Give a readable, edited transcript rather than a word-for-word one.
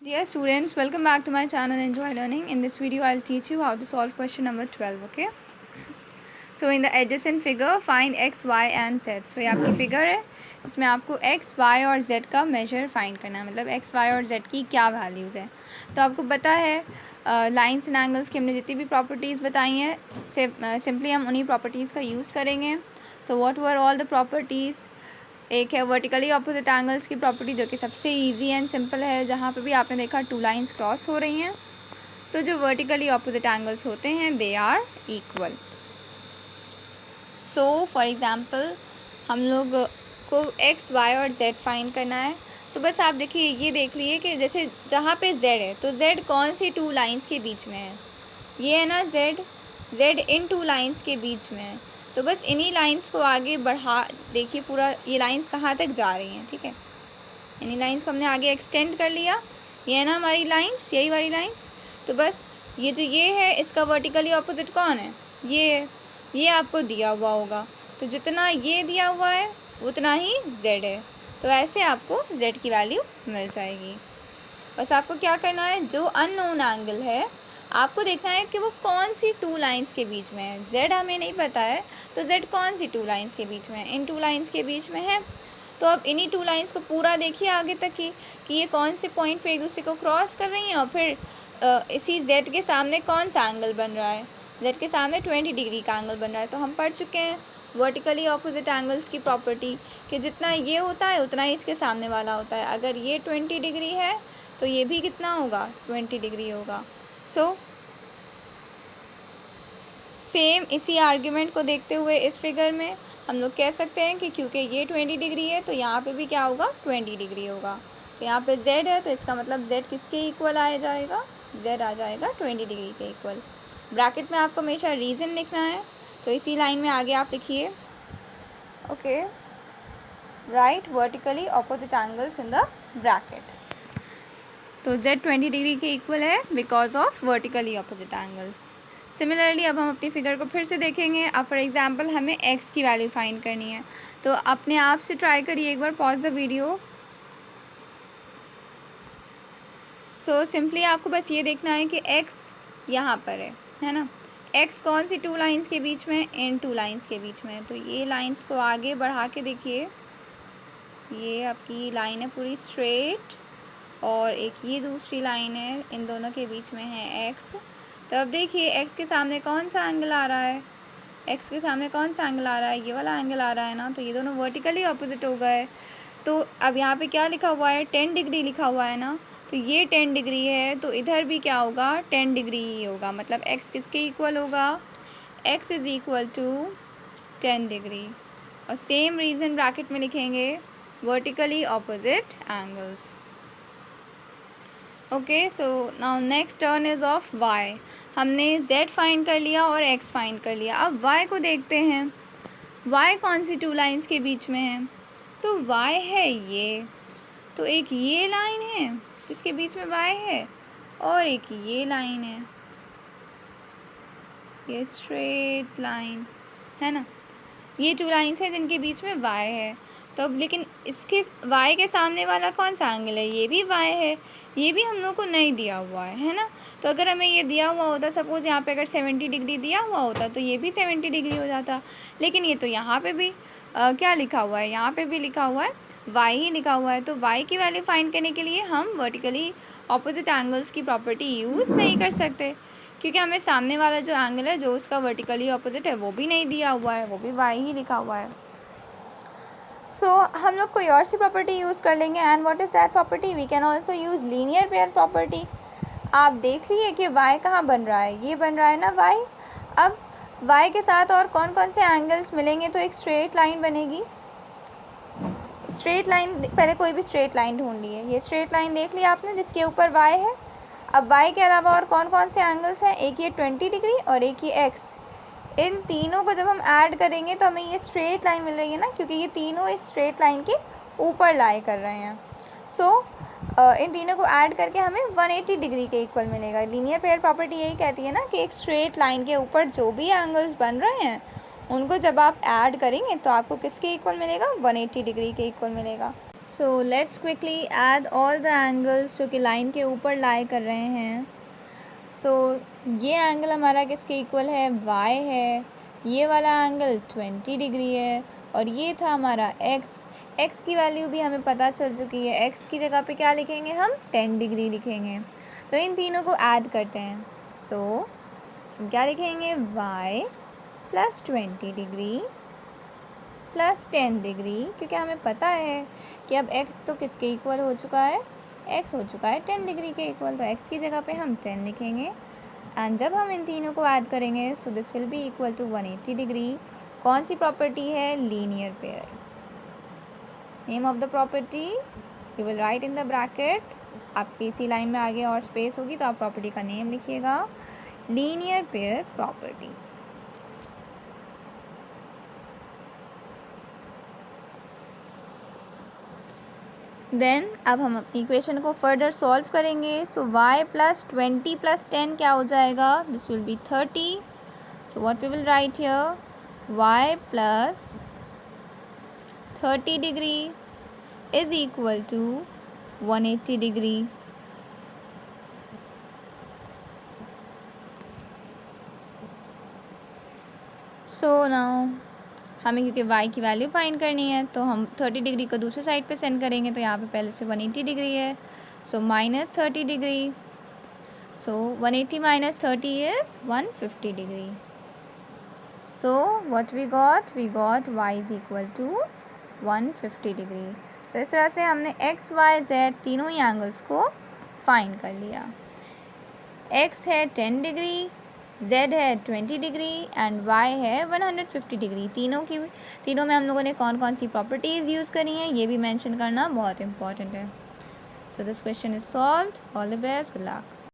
Dear students, welcome back to my channel Enjoy Learning. In this video, I'll teach you how to solve question number 12. Okay. So in the adjacent figure, find x, y and z. So ये आपकी figure है, इसमें आपको x, y और z का measure find करना है, मतलब x, y और z की क्या वैल्यूज़ है। तो आपको पता है लाइन्स एंड एंगल्स की हमने जितनी भी प्रॉपर्टीज़ बताई हैं, सिंपली हम उन्हीं प्रॉपर्टीज़ का यूज़ करेंगे। So what were all the properties? एक है वर्टिकली ऑपोजिट एंगल्स की प्रॉपर्टी, जो कि सबसे इजी एंड सिंपल है, जहाँ पे भी आपने देखा टू लाइंस क्रॉस हो रही हैं, तो जो वर्टिकली ऑपोजिट एंगल्स होते हैं they are equal. So for example हम लोग को एक्स, वाई और जेड फाइंड करना है। तो बस आप देखिए, ये देख लिए कि जैसे जहाँ पे जेड है, तो जेड कौन सी टू लाइंस के बीच में है? ये है ना जेड, जेड इन टू लाइंस के बीच में है। तो बस इन्हीं लाइंस को आगे बढ़ा, देखिए पूरा ये लाइंस कहाँ तक जा रही हैं, ठीक है। इन्हीं लाइंस को हमने आगे एक्सटेंड कर लिया, ये है ना हमारी लाइंस, यही वाली लाइंस। तो बस ये जो ये है, इसका वर्टिकली ऑपोजिट कौन है? ये है, ये आपको दिया हुआ होगा। तो जितना ये दिया हुआ है उतना ही जेड है, तो ऐसे आपको जेड की वैल्यू मिल जाएगी। बस आपको क्या करना है, जो अननोन एंगल है आपको देखना है कि वो कौन सी टू लाइंस के बीच में है। जेड हमें नहीं पता है, तो जेड कौन सी टू लाइंस के बीच में है? इन टू लाइंस के बीच में है। तो अब इन्हीं टू लाइंस को पूरा देखिए आगे तक की, कि ये कौन से पॉइंट पे एक दूसरे को क्रॉस कर रही हैं, और फिर इसी जेड के सामने कौन सा एंगल बन रहा है? जेड के सामने 20 डिग्री का एंगल बन रहा है। तो हम पढ़ चुके हैं वर्टिकली ऑपोजिट एंगल्स की प्रॉपर्टी, कि जितना ये होता है उतना ही इसके सामने वाला होता है। अगर ये 20 डिग्री है तो ये भी कितना होगा? 20 डिग्री होगा। सो सेम इसी आर्ग्यूमेंट को देखते हुए इस फिगर में हम लोग कह सकते हैं कि क्योंकि ये 20 डिग्री है तो यहाँ पे भी क्या होगा? 20 डिग्री होगा। तो यहाँ पे z है, तो इसका मतलब z किसके इक्वल आ जाएगा? z आ जाएगा 20 डिग्री के इक्वल। ब्रैकेट में आपको हमेशा रीज़न लिखना है, तो इसी लाइन में आगे आप लिखिए, okay, write vertically opposite angles in the bracket. तो z 20 डिग्री के इक्वल है because of vertically opposite angles. Similarly अब हम अपनी फिगर को फिर से देखेंगे। अब फॉर एग्जांपल हमें x की वैल्यू फाइंड करनी है, तो अपने आप से ट्राई करिए एक बार, pause the video. So simply आपको बस ये देखना है कि x यहाँ पर है ना। x कौन सी टू लाइंस के बीच में? इन टू लाइंस के बीच में। तो ये लाइंस को आगे बढ़ा के देखिए, ये आपकी लाइन है पूरी स्ट्रेट, और एक ये दूसरी लाइन है, इन दोनों के बीच में है x। तो अब देखिए x के सामने कौन सा एंगल आ रहा है? x के सामने कौन सा एंगल आ रहा है? ये वाला एंगल आ रहा है ना। तो ये दोनों वर्टिकली ऑपोजिट हो गए। तो अब यहाँ पे क्या लिखा हुआ है? 10 डिग्री लिखा हुआ है ना। तो ये 10 डिग्री है, तो इधर भी क्या होगा? 10 डिग्री ही होगा। मतलब x किसके इक्वल होगा? x is equal to 10 degree. और सेम रीज़न ब्रैकेट में लिखेंगे, vertically opposite angles. Okay, so now next turn is of y। हमने z फाइंड कर लिया और x फाइंड कर लिया। अब y को देखते हैं, y कौन सी टू लाइंस के बीच में है? तो y है ये, तो एक ये लाइन है जिसके बीच में y है, और एक ये लाइन है, ये स्ट्रेट लाइन है ना। ये टू लाइंस हैं जिनके बीच में y है। तो अब लेकिन इसके y के सामने वाला कौन सा एंगल है? ये भी y है, ये भी हम लोग को नहीं दिया हुआ है ना। तो अगर हमें ये दिया हुआ होता, सपोज़ यहाँ पे अगर 70 डिग्री दिया हुआ होता, तो ये भी 70 डिग्री हो जाता। लेकिन ये तो यहाँ पे भी क्या लिखा हुआ है? यहाँ पे भी लिखा हुआ है y ही लिखा हुआ है। तो y की वैल्यू फाइंड करने के लिए हम वर्टिकली ऑपोजिट एंगल्स की प्रॉपर्टी यूज़ नहीं कर सकते, क्योंकि हमें सामने वाला जो एंगल है जो उसका वर्टिकली ऑपोजिट है वो भी नहीं दिया हुआ है, वो भी y ही लिखा हुआ है। सो हम लोग कोई और सी प्रॉपर्टी यूज़ कर लेंगे। And what is that property? We can also use linear pair property. आप देख लिए कि y कहाँ बन रहा है? ये बन रहा है ना y। अब y के साथ और कौन कौन से एंगल्स मिलेंगे? तो एक स्ट्रेट लाइन बनेगी। स्ट्रेट लाइन, पहले कोई भी स्ट्रेट लाइन ढूंढ ली है। ये स्ट्रेट लाइन देख लिया आपने जिसके ऊपर y है। अब y के अलावा और कौन कौन से एंगल्स हैं? एक ये 20 डिग्री और एक ये x। इन तीनों को जब हम ऐड करेंगे तो हमें ये स्ट्रेट लाइन मिल रही है ना, क्योंकि ये तीनों इस स्ट्रेट लाइन के ऊपर लाई कर रहे हैं। सो इन तीनों को ऐड करके हमें 180 डिग्री के इक्वल मिलेगा। लीनियर पेयर प्रॉपर्टी यही कहती है ना कि एक स्ट्रेट लाइन के ऊपर जो भी एंगल्स बन रहे हैं उनको जब आप ऐड करेंगे तो आपको किसके इक्वल मिलेगा? 180 डिग्री के इक्वल मिलेगा। So let's quickly add all the angles जो कि लाइन के ऊपर लाई कर रहे हैं. सो ये एंगल हमारा किसके इक्वल है, y है. ये वाला एंगल 20 डिग्री है और ये था हमारा x की वैल्यू भी हमें पता चल चुकी है. x की जगह पे क्या लिखेंगे हम, 10 डिग्री लिखेंगे. तो इन तीनों को ऐड करते हैं. सो हम क्या लिखेंगे, y plus 20 degree plus 10 degree, क्योंकि हमें पता है कि अब x तो किसके इक्वल हो चुका है, x हो चुका है 10 डिग्री के इक्वल. तो x की जगह पे हम 10 लिखेंगे. एंड जब हम इन तीनों को ऐड करेंगे so this will be equal to 180 degree. कौन सी प्रॉपर्टी है, linear pair. Name of the property you will write in the bracket. आपकी इसी लाइन में आगे और स्पेस होगी तो आप प्रॉपर्टी का नेम लिखिएगा, लीनियर पेयर प्रॉपर्टी. देन अब हम अपनी इक्वेशन को फर्दर सॉल्व करेंगे. सो y प्लस 20 प्लस 10 क्या हो जाएगा, this will be 30. So what we will write here, y plus 30 degree is equal to 180 degree. So now हमें क्योंकि y की वैल्यू फाइंड करनी है तो हम 30 डिग्री को दूसरे साइड पे सेंड करेंगे. तो यहाँ पे पहले से 180 डिग्री है. So minus 30 degree. So 180 minus 30 is 150 degree. So what we got y is equal to 150 degree. तो इस तरह से हमने x, y, z तीनों ही एंगल्स को फाइंड कर लिया. x है 10 डिग्री, z है 20 डिग्री एंड y है 150 डिग्री. तीनों में हम लोगों ने कौन कौन सी प्रॉपर्टीज़ यूज़ करी हैं ये भी मेंशन करना बहुत इंपॉर्टेंट है. So this question is solved. All the best, good luck.